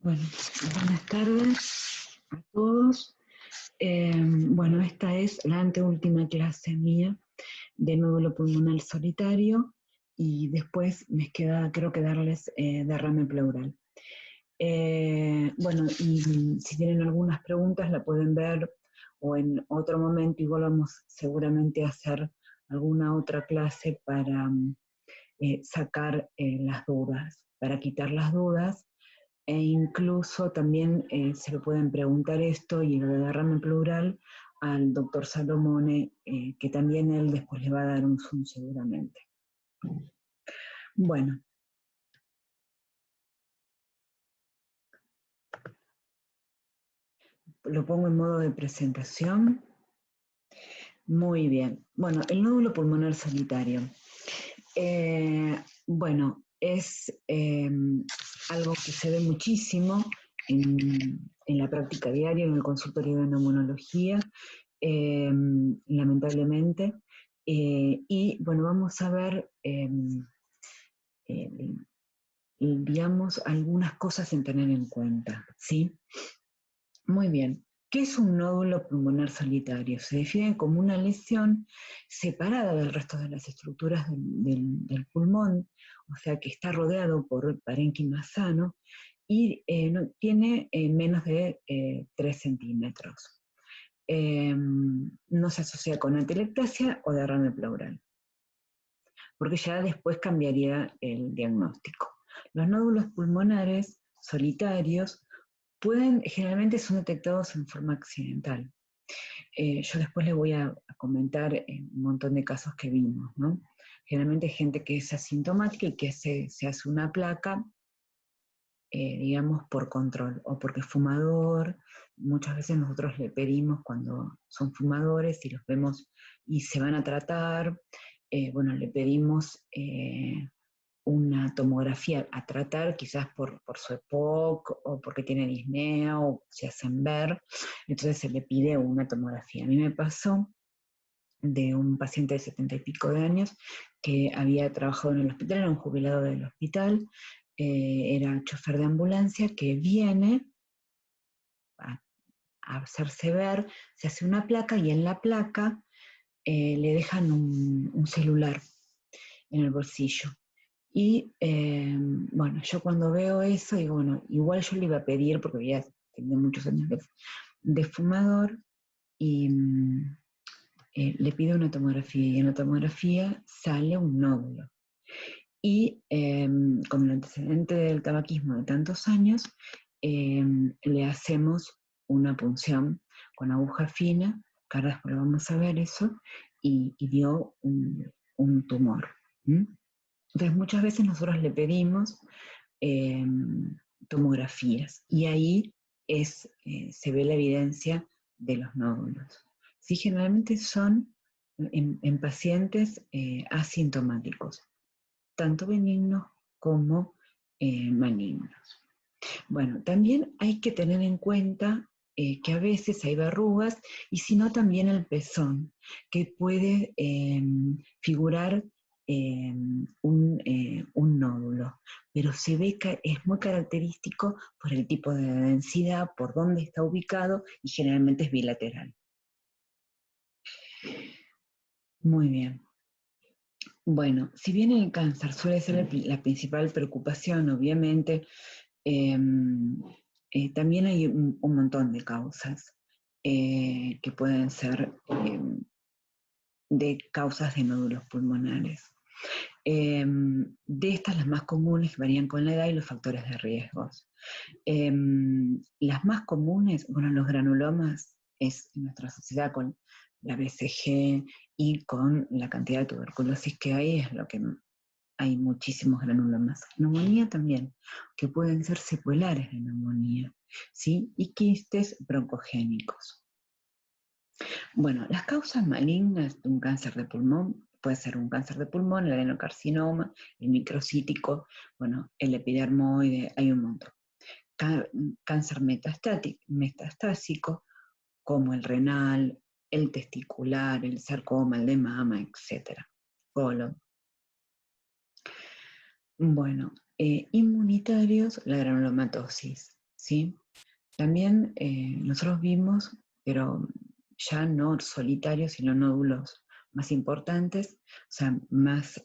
Bueno, buenas tardes a todos. Bueno, esta es la anteúltima clase mía de nódulo pulmonar solitario y después me queda, creo que darles derrame pleural. Bueno, y si tienen algunas preguntas la pueden ver o en otro momento, igual vamos seguramente a hacer alguna otra clase para sacar las dudas, para quitar las dudas. E incluso también se lo pueden preguntar esto y lo de derrame pleural al doctor Salomone, que también él después le va a dar un zoom seguramente. Bueno. Lo pongo en modo de presentación. Muy bien. Bueno, el nódulo pulmonar solitario. Bueno, es algo que se ve muchísimo en la práctica diaria, en el consultorio de neumonología, lamentablemente. Y bueno, vamos a ver, digamos, algunas cosas en tener en cuenta, ¿sí? Muy bien. ¿Qué es un nódulo pulmonar solitario? Se define como una lesión separada del resto de las estructuras del pulmón, o sea que está rodeado por parénquima sano y tiene menos de 3 centímetros. No se asocia con atelectasia o derrame pleural, porque ya después cambiaría el diagnóstico. Los nódulos pulmonares solitarios generalmente son detectados en forma accidental. Yo después les voy a comentar un montón de casos que vimos, ¿no? Generalmente gente que es asintomática y que se hace una placa, digamos, por control, o porque es fumador. Muchas veces nosotros le pedimos cuando son fumadores y los vemos y se van a tratar, bueno, le pedimos una tomografía a tratar, quizás por su EPOC o porque tiene disnea o se hacen ver, entonces se le pide una tomografía. A mí me pasó de un paciente de 70 y pico de años que había trabajado en el hospital, era un jubilado del hospital, era chofer de ambulancia, que viene a hacerse ver, se hace una placa y en la placa le dejan un celular en el bolsillo. Y bueno, yo cuando veo eso, digo, bueno, igual yo le iba a pedir, porque ya tenía muchos años de fumador, y le pido una tomografía, y en la tomografía sale un nódulo. Y con el antecedente del tabaquismo de tantos años, le hacemos una punción con aguja fina, que ahora después vamos a ver eso, y dio un tumor. Entonces muchas veces nosotros le pedimos tomografías y ahí se ve la evidencia de los nódulos. Sí, generalmente son en pacientes asintomáticos, tanto benignos como malignos. Bueno, también hay que tener en cuenta que a veces hay verrugas y si no también el pezón, que puede figurar un nódulo, pero se ve que es muy característico por el tipo de densidad, por dónde está ubicado y generalmente es bilateral. Muy bien. Bueno, si bien el cáncer suele ser la principal preocupación, obviamente, también hay un montón de causas que pueden ser de causas de nódulos pulmonares. De estas, las más comunes varían con la edad y los factores de riesgos. Las más comunes, bueno, los granulomas es en nuestra sociedad con la BCG y con la cantidad de tuberculosis que hay, es lo que hay muchísimos granulomas. Neumonía también, que pueden ser secuelares de neumonía, ¿sí? Y quistes broncogénicos. Bueno, las causas malignas de un cáncer de pulmón puede ser un cáncer de pulmón, el adenocarcinoma, el microcítico, bueno, el epidermoide, hay un montón. Cáncer metastásico, como el renal, el testicular, el sarcoma, el de mama, etc. Colon. Bueno, inmunitarios, la granulomatosis. ¿sí? También nosotros vimos, pero ya no solitarios, sino nódulos más importantes, o sea, más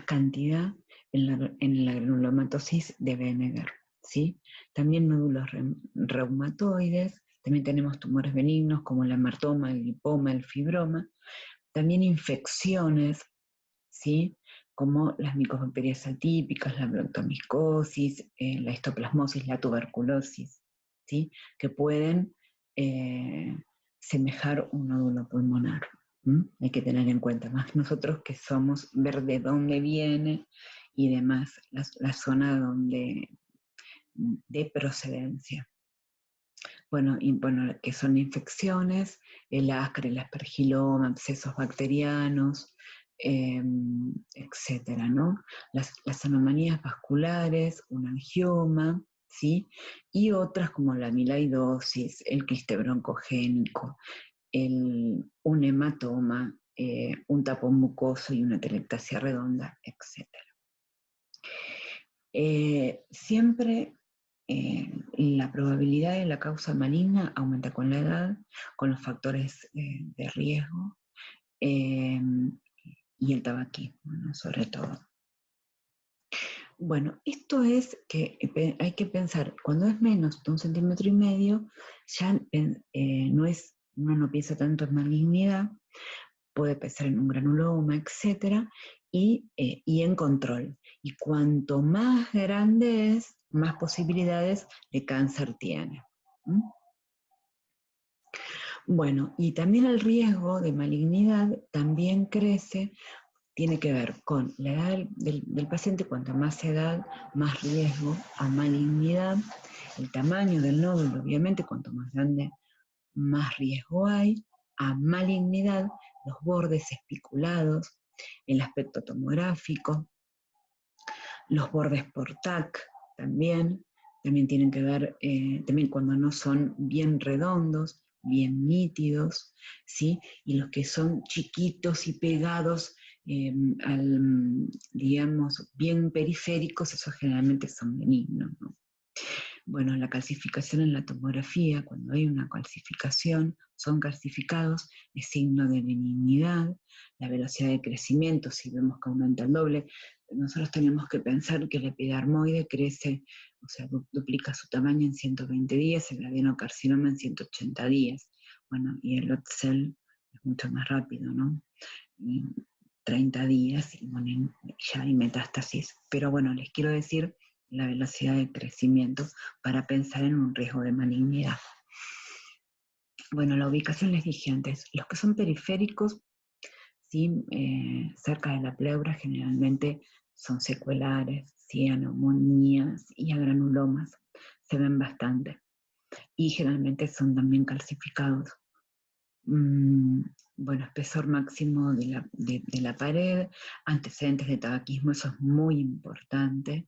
cantidad en la granulomatosis de Benneger, ¿sí? También nódulos reumatoides, también tenemos tumores benignos como el amartoma, el lipoma, el fibroma, también infecciones, ¿sí? Como las micobacterias atípicas, la brontomicosis, la histoplasmosis, la tuberculosis, ¿sí? Que pueden semejar un nódulo pulmonar. Hay que tener en cuenta, más nosotros que somos, ver de dónde viene y demás, la zona de procedencia. Bueno, que son infecciones, el ascaris, el aspergiloma, abscesos bacterianos, etcétera, ¿no? Las anomalías vasculares, un angioma, ¿sí? Y otras como la amiloidosis, el quiste broncogénico, un hematoma, un tapón mucoso y una telectasia redonda, etcétera. Siempre la probabilidad de la causa maligna aumenta con la edad, con los factores de riesgo y el tabaquismo, ¿no? Sobre todo. Bueno, esto es que hay que pensar, cuando es menos de 1,5 centímetros, ya uno no piensa tanto en malignidad, puede pensar en un granuloma, etcétera, y en control. Y cuanto más grande es, más posibilidades de cáncer tiene. Bueno, y también el riesgo de malignidad también crece, tiene que ver con la edad del paciente, cuanto más edad, más riesgo a malignidad, el tamaño del nódulo, obviamente, cuanto más grande, más riesgo hay a malignidad, los bordes espiculados, el aspecto tomográfico, los bordes por TAC también tienen que ver, también cuando no son bien redondos, bien nítidos, ¿sí? Y los que son chiquitos y pegados, digamos, bien periféricos, esos generalmente son benignos, ¿no? Bueno, la calcificación en la tomografía, cuando hay una calcificación, son calcificados, es signo de benignidad. La velocidad de crecimiento, si vemos que aumenta el doble, nosotros tenemos que pensar que el epidermoide crece, o sea, duplica su tamaño en 120 días, el adenocarcinoma en 180 días. Bueno, y el Otzel es mucho más rápido, ¿no? 30 días y bueno, ya hay metástasis. Pero bueno, les quiero decir la velocidad de crecimiento para pensar en un riesgo de malignidad. Bueno, la ubicación les dije antes, los que son periféricos, ¿sí? Cerca de la pleura generalmente son secuelares, ¿sí? A neumonías y a granulomas, se ven bastante. Y generalmente son también calcificados. Bueno, espesor máximo de la pared, antecedentes de tabaquismo, eso es muy importante.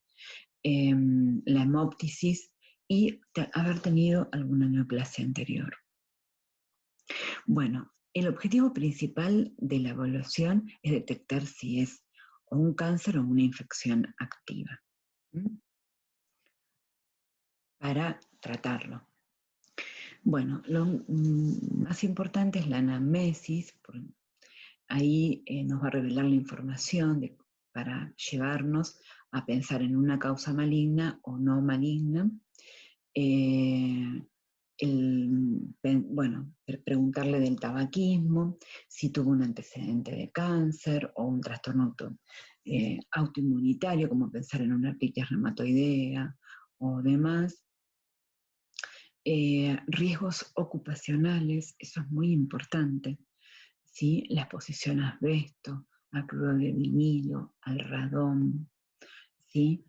La hemóptisis y haber tenido alguna neoplasia anterior. Bueno, el objetivo principal de la evaluación es detectar si es o un cáncer o una infección activa, para tratarlo. Bueno, lo más importante es la anamnesis, ahí nos va a revelar la información para llevarnos a pensar en una causa maligna o no maligna. Bueno, preguntarle del tabaquismo, si tuvo un antecedente de cáncer o un trastorno autoinmunitario, como pensar en una artritis reumatoidea o demás. Riesgos ocupacionales, eso es muy importante, ¿sí? La exposición a asbesto, al cloruro de vinilo, al radón, ¿sí?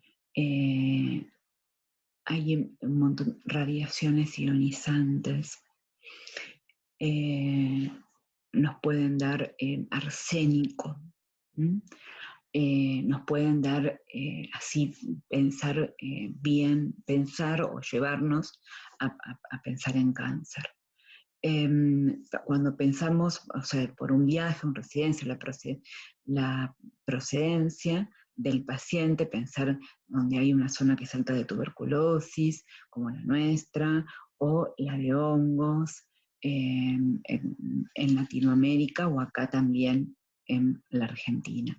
Hay un montón de radiaciones ionizantes, nos pueden dar arsénico, nos pueden dar así pensar pensar o llevarnos a pensar en cáncer. Cuando pensamos, o sea, por un viaje, una residencia, la procedencia, del paciente, pensar donde hay una zona que es alta de tuberculosis, como la nuestra, o la de hongos, en Latinoamérica o acá también en la Argentina.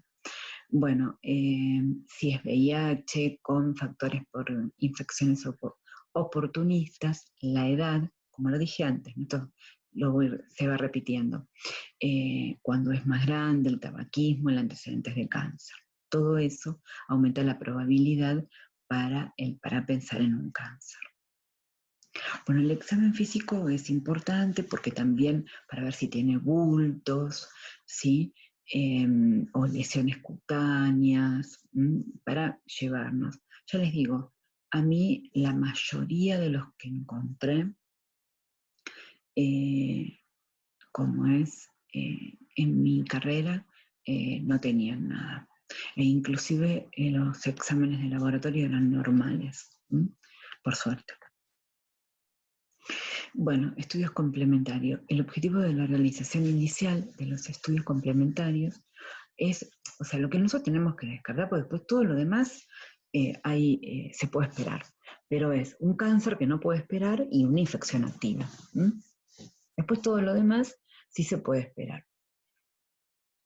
Bueno, si es VIH con factores por infecciones oportunistas, la edad, como lo dije antes, esto se va repitiendo, cuando es más grande, el tabaquismo, el antecedentes de cáncer. Todo eso aumenta la probabilidad para pensar en un cáncer. Bueno, el examen físico es importante porque también para ver si tiene bultos, ¿sí? O lesiones cutáneas, para llevarnos. Ya les digo, a mí la mayoría de los que encontré, como es en mi carrera, no tenían nada. E inclusive los exámenes de laboratorio eran normales, por suerte. Bueno, estudios complementarios. El objetivo de la realización inicial de los estudios complementarios es, o sea, lo que nosotros tenemos que descartar, porque después todo lo demás se puede esperar. Pero es un cáncer que no puede esperar y una infección activa. Después todo lo demás sí se puede esperar.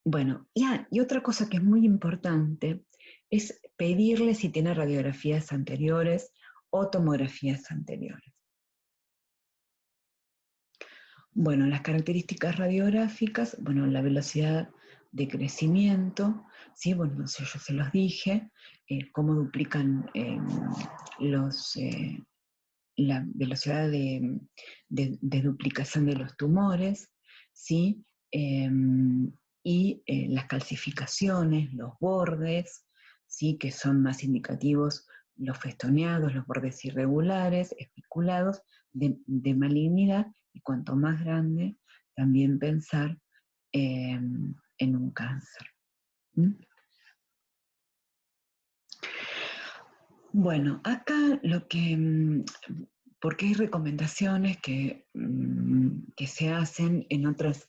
Bueno, y otra cosa que es muy importante es pedirle si tiene radiografías anteriores o tomografías anteriores. Bueno, las características radiográficas, bueno, la velocidad de crecimiento, ¿sí? Bueno, no sé, yo se los dije, cómo duplican la velocidad de duplicación de los tumores, ¿sí? Y las calcificaciones, los bordes, ¿sí? Que son más indicativos, los festoneados, los bordes irregulares, espiculados, de malignidad, y cuanto más grande, también pensar en un cáncer. Bueno, acá porque hay recomendaciones que se hacen en otras,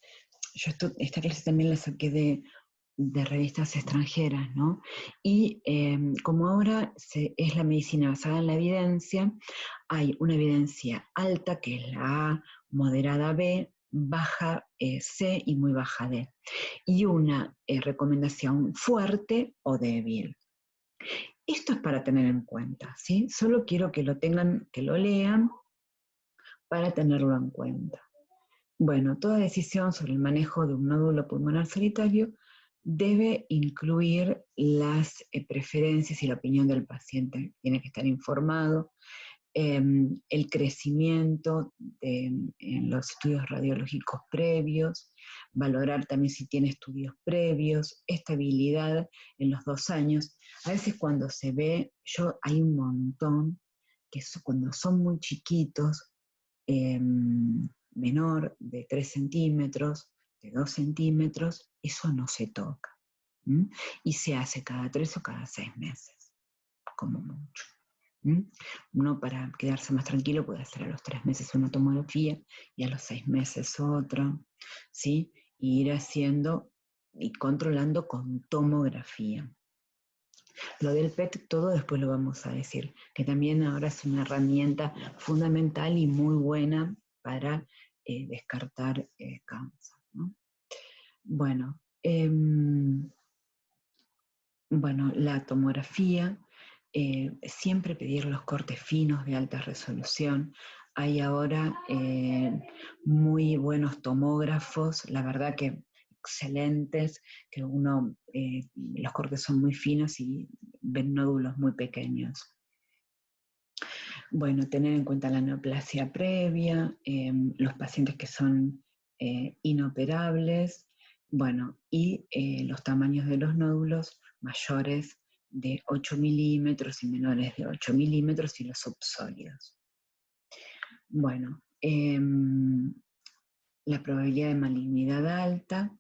esta clase también la saqué de revistas extranjeras, ¿no? Y como ahora es la medicina basada en la evidencia, hay una evidencia alta, que es la A, moderada B, baja C y muy baja D. Y una recomendación fuerte o débil. Esto es para tener en cuenta, ¿sí? Solo quiero que lo tengan, que lo lean para tenerlo en cuenta. Bueno, toda decisión sobre el manejo de un nódulo pulmonar solitario debe incluir las preferencias y la opinión del paciente. Tiene que estar informado. El crecimiento en los estudios radiológicos previos, valorar también si tiene estudios previos, estabilidad en los 2 años. A veces cuando se ve, hay un montón que cuando son muy chiquitos, menor de 3 centímetros, de 2 centímetros, eso no se toca. Y se hace cada 3 o cada 6 meses, como mucho. Uno, para quedarse más tranquilo, puede hacer a los 3 meses una tomografía y a los 6 meses otra, ¿sí? Y ir haciendo y controlando con tomografía. Lo del PET, todo después lo vamos a decir, que también ahora es una herramienta fundamental y muy buena para descartar cáncer, ¿no? Bueno, la tomografía, siempre pedir los cortes finos de alta resolución. Hay ahora muy buenos tomógrafos, la verdad que excelentes, que los cortes son muy finos y ven nódulos muy pequeños. Bueno, tener en cuenta la neoplasia previa, los pacientes que son inoperables, bueno, y los tamaños de los nódulos mayores de 8 milímetros y menores de 8 milímetros y los subsólidos. Bueno, la probabilidad de malignidad alta,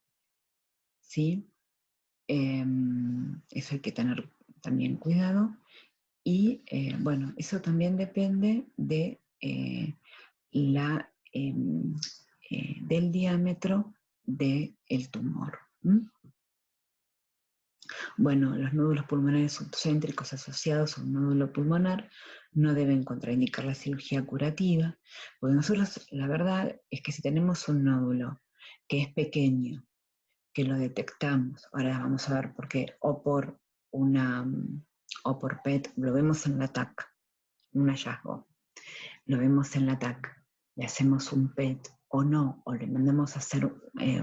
¿sí? Eso hay que tener también cuidado. Y bueno, eso también depende de del diámetro del tumor. Bueno, los nódulos pulmonares subcéntricos asociados a un nódulo pulmonar no deben contraindicar la cirugía curativa, porque nosotros la verdad es que si tenemos un nódulo que es pequeño, que lo detectamos, ahora vamos a ver por qué, o por PET, lo vemos en la TAC, un hallazgo, lo vemos en la TAC, le hacemos un PET o no, o le mandamos a hacer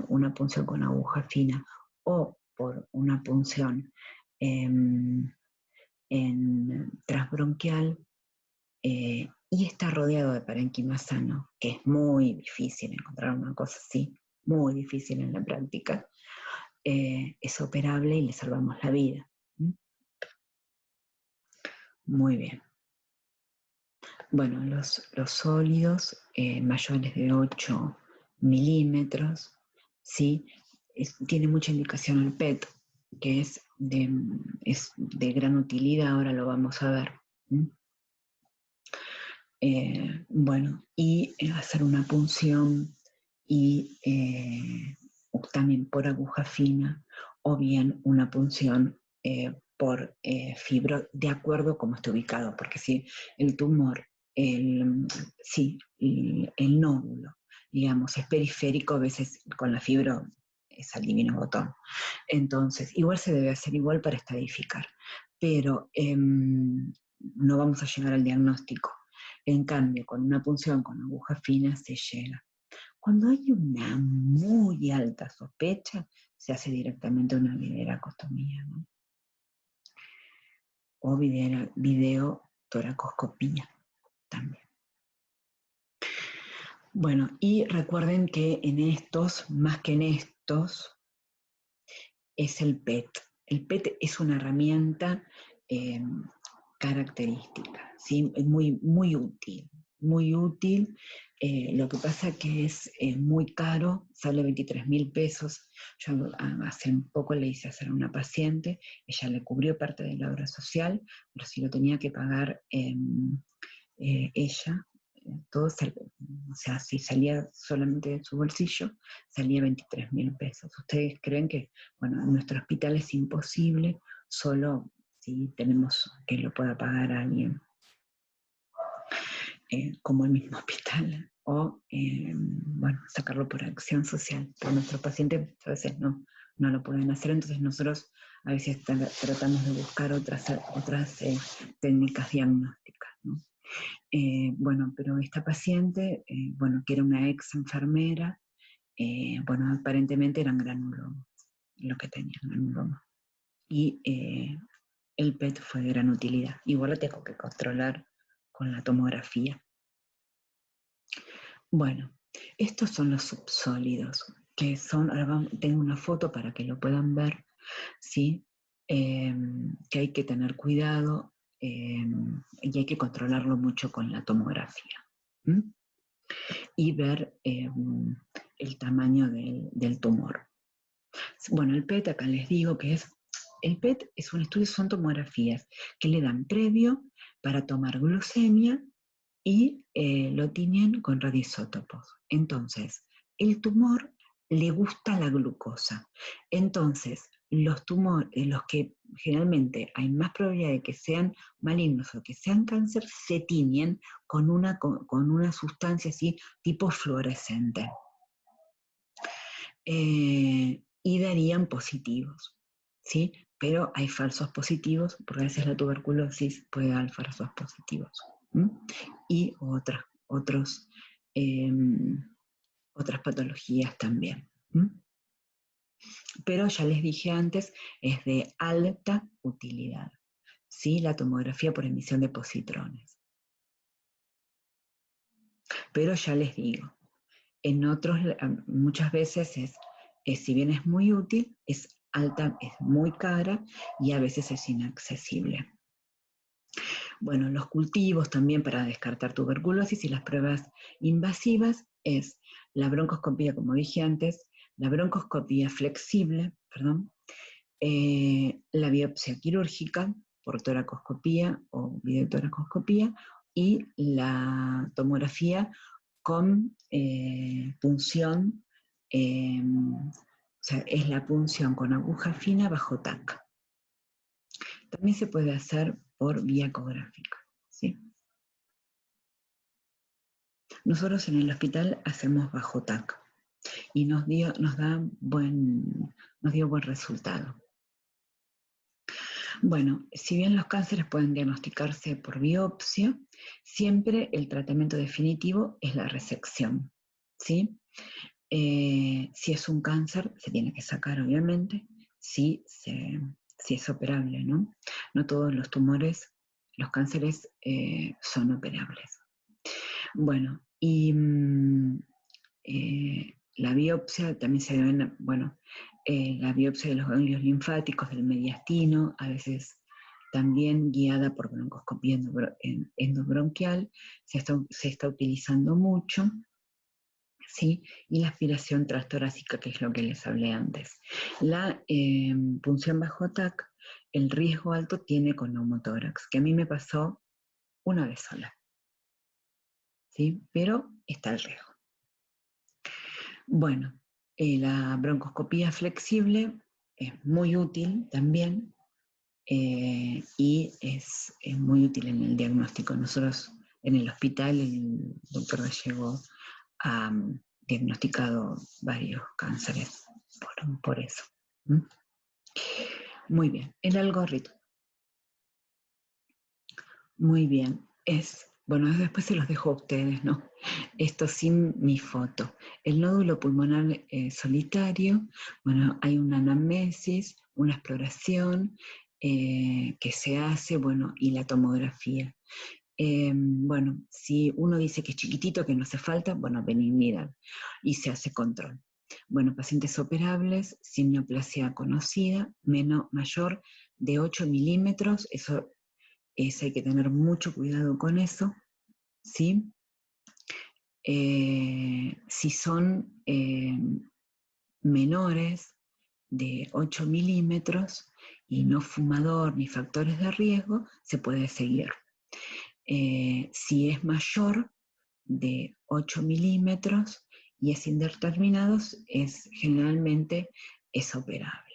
una punción con aguja fina, o por una punción en transbronquial, y está rodeado de parénquima sano, que es muy difícil encontrar una cosa así, muy difícil en la práctica, es operable y le salvamos la vida. Muy bien. Bueno, los sólidos mayores de 8 milímetros, ¿sí? Tiene mucha indicación el PET, que es de gran utilidad, ahora lo vamos a ver. Bueno, y hacer una punción y también por aguja fina, o bien una punción por fibro, de acuerdo como esté ubicado, porque si el tumor, el nódulo, digamos, es periférico, a veces con la fibro es al divino botón. Entonces, igual se debe hacer igual para estadificar, pero no vamos a llegar al diagnóstico. En cambio, con una punción con aguja fina se llega. Cuando hay una muy alta sospecha, se hace directamente una videoracostomía, ¿no? O videotoracoscopía también. Bueno, y recuerden que en estos, más que en estos, es el PET. El PET es una herramienta característica, ¿sí? Es muy, muy útil, muy útil. Lo que pasa que es muy caro, sale 23.000 pesos. Yo hace un poco le hice hacer a una paciente, ella le cubrió parte de la obra social, pero si lo tenía que pagar ella, todo, o sea, si salía solamente de su bolsillo, salía 23.000 pesos. ¿Ustedes creen que, bueno, en nuestro hospital es imposible, solo si tenemos que lo pueda pagar a alguien como el mismo hospital, o, bueno, sacarlo por acción social? Pero nuestros pacientes a veces no lo pueden hacer, entonces nosotros a veces tratamos de buscar otras técnicas diagnósticas, ¿no? Bueno, pero esta paciente, bueno, que era una ex enfermera, bueno, aparentemente eran granulomas, lo que tenían granulomas. Y el PET fue de gran utilidad. Igual lo tengo que controlar con la tomografía. Bueno, estos son los subsólidos, que son, ahora tengo una foto para que lo puedan ver, ¿sí? Que hay que tener cuidado y hay que controlarlo mucho con la tomografía. Y ver el tamaño del tumor. Bueno, el PET, acá les digo que el PET es un estudio, son tomografías que le dan previo para tomar glucemia y lo tiñen con radioisótopos. Entonces, el tumor le gusta la glucosa. Entonces, los tumores, los que generalmente hay más probabilidad de que sean malignos o que sean cáncer, se tiñen con una sustancia así tipo fluorescente. Y darían positivos, ¿sí? Pero hay falsos positivos, porque a veces la tuberculosis puede dar falsos positivos. Y otras patologías también. Pero ya les dije antes, es de alta utilidad, ¿sí? La tomografía por emisión de positrones. Pero ya les digo, en otros, muchas veces si bien es muy útil, es alta, es muy cara y a veces es inaccesible. Bueno, los cultivos también para descartar tuberculosis y las pruebas invasivas es la broncoscopía, como dije antes, la broncoscopía flexible, la biopsia quirúrgica por toracoscopía o videotoracoscopía y la tomografía con punción, o sea, es la punción con aguja fina bajo TAC. También se puede hacer por vía ecográfica, ¿sí? Nosotros en el hospital hacemos bajo TAC y nos dio buen resultado. Bueno, si bien los cánceres pueden diagnosticarse por biopsia, siempre el tratamiento definitivo es la resección, ¿sí? Si es un cáncer, se tiene que sacar, obviamente, si es operable, ¿no? No todos los tumores, los cánceres son operables. Bueno, y la biopsia también se deben, bueno, la biopsia de los ganglios linfáticos, del mediastino, a veces también guiada por broncoscopía endobronquial, se está utilizando mucho, ¿sí? Y la aspiración transtorácica, que es lo que les hablé antes. La punción bajo TAC, el riesgo alto tiene con neumotórax, que a mí me pasó una vez sola, ¿sí? Pero está el riesgo. Bueno, la broncoscopía flexible es muy útil también y es muy útil en el diagnóstico. Nosotros en el hospital, el doctor Gallego ha diagnosticado varios cánceres por eso. ¿Mm? Muy bien, el algoritmo. Muy bien, bueno, después se los dejo a ustedes, ¿no? Esto sin mi foto. El nódulo pulmonar solitario, bueno, hay una anamnesis, una exploración que se hace, bueno, y la tomografía. Bueno, si uno dice que es chiquitito, que no hace falta, bueno, benignidad y se hace control. Bueno, pacientes operables, sin neoplasia conocida, mayor de 8 milímetros, eso hay que tener mucho cuidado con eso, ¿sí? Si son menores de 8 milímetros y no fumador ni factores de riesgo, se puede seguir. Si es mayor de 8 milímetros y es indeterminado, generalmente es operable.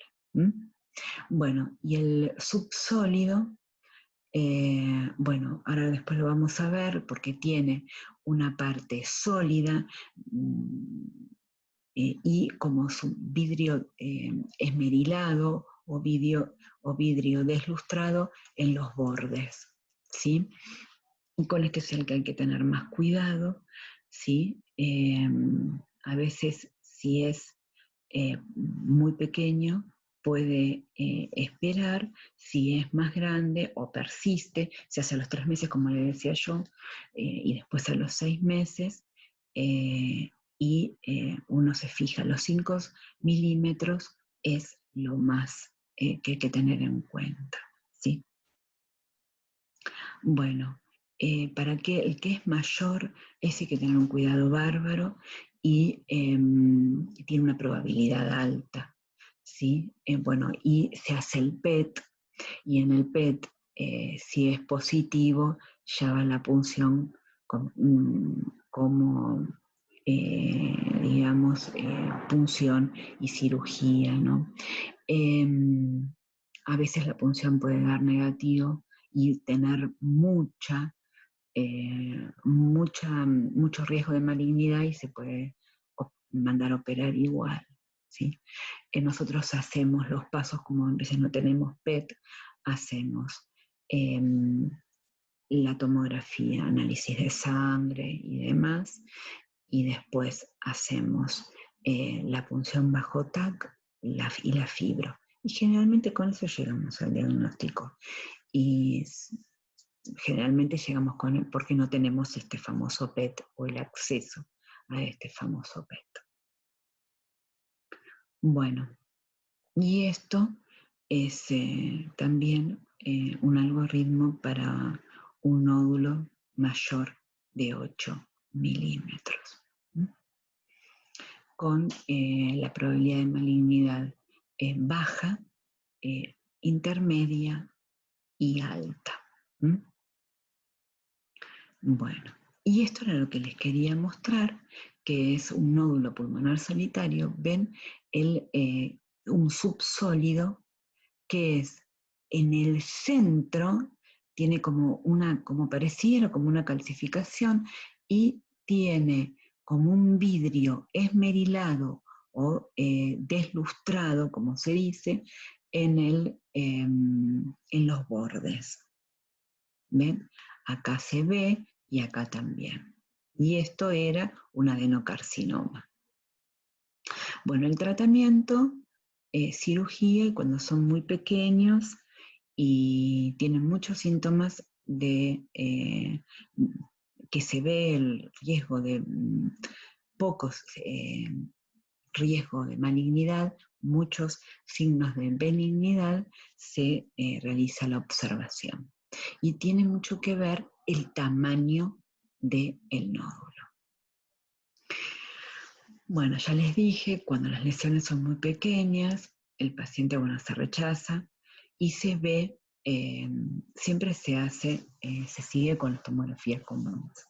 Bueno, y el subsólido, bueno, ahora después lo vamos a ver porque tiene una parte sólida y como su vidrio esmerilado o vidrio deslustrado en los bordes, ¿sí? Y con este es el que hay que tener más cuidado, ¿sí? A veces si es muy pequeño, puede esperar. Si es más grande o persiste, se hace a los 3 meses, como le decía yo, y después a los 6 meses, y uno se fija, los 5 milímetros es lo más que hay que tener en cuenta, ¿sí? Bueno, para que el que es mayor, ese hay que tener un cuidado bárbaro y tiene una probabilidad alta, ¿sí? Bueno, y se hace el PET, y en el PET, si es positivo, ya va la punción como digamos, punción y cirugía, ¿no? A veces la punción puede dar negativo y tener mucho riesgo de malignidad y se puede mandar a operar igual, ¿sí? Nosotros hacemos los pasos, como a veces no tenemos PET, hacemos la tomografía, análisis de sangre y demás, y después hacemos la punción bajo TAC y la fibro. Y generalmente con eso llegamos al diagnóstico. Y generalmente llegamos con él porque no tenemos este famoso PET o el acceso a este famoso PET. Bueno, y esto es también un algoritmo para un nódulo mayor de 8 milímetros, con la probabilidad de malignidad baja, intermedia y alta. Bueno, y esto era lo que les quería mostrar, que es un nódulo pulmonar solitario. Ven un subsólido que es en el centro tiene como pareciera como una calcificación y tiene como un vidrio esmerilado o deslustrado, como se dice, en los bordes. ¿Ven? Acá se ve y acá también. Y esto era un adenocarcinoma. Bueno, el tratamiento, cirugía, y cuando son muy pequeños y tienen muchos síntomas que se ve el riesgo de pocos riesgo de malignidad, muchos signos de benignidad, se realiza la observación. Y tiene mucho que ver el tamaño del nódulo. Bueno, ya les dije, cuando las lesiones son muy pequeñas, el paciente, bueno, se rechaza y se ve, siempre se sigue con las tomografías comunes.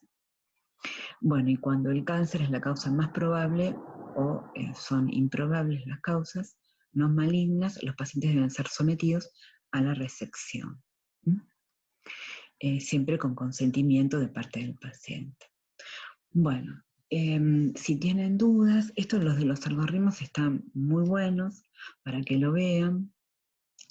Bueno, y cuando el cáncer es la causa más probable o son improbables las causas no malignas, los pacientes deben ser sometidos a la resección. Siempre con consentimiento de parte del paciente. Bueno, si tienen dudas, los de los algoritmos están muy buenos para que lo vean.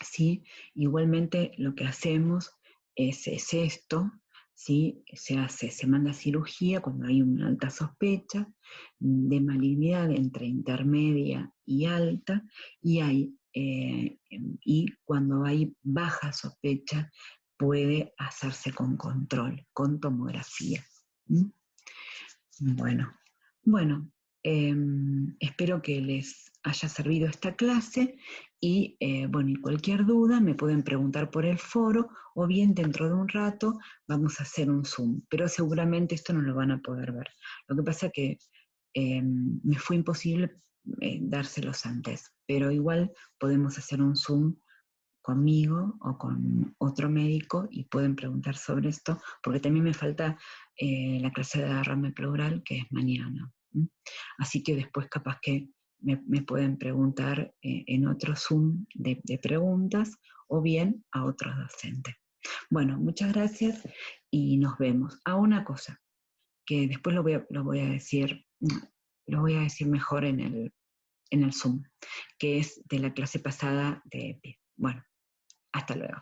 ¿Sí? Igualmente lo que hacemos es esto, ¿sí? Se manda a cirugía cuando hay una alta sospecha de malignidad entre intermedia y alta, y cuando hay baja sospecha puede hacerse con control, con tomografía. ¿Mm? Bueno, espero que les haya servido esta clase y bueno, y cualquier duda me pueden preguntar por el foro o bien dentro de un rato vamos a hacer un Zoom, pero seguramente esto no lo van a poder ver. Lo que pasa es que me fue imposible dárselos antes, pero igual podemos hacer un Zoom conmigo o con otro médico y pueden preguntar sobre esto, porque también me falta la clase de derrame pleural que es mañana. Así que después capaz que me pueden preguntar en otro Zoom de preguntas o bien a otros docentes. Bueno, muchas gracias y nos vemos. Una cosa, que después lo voy a decir mejor en el Zoom, que es de la clase pasada de... Bueno, hasta luego.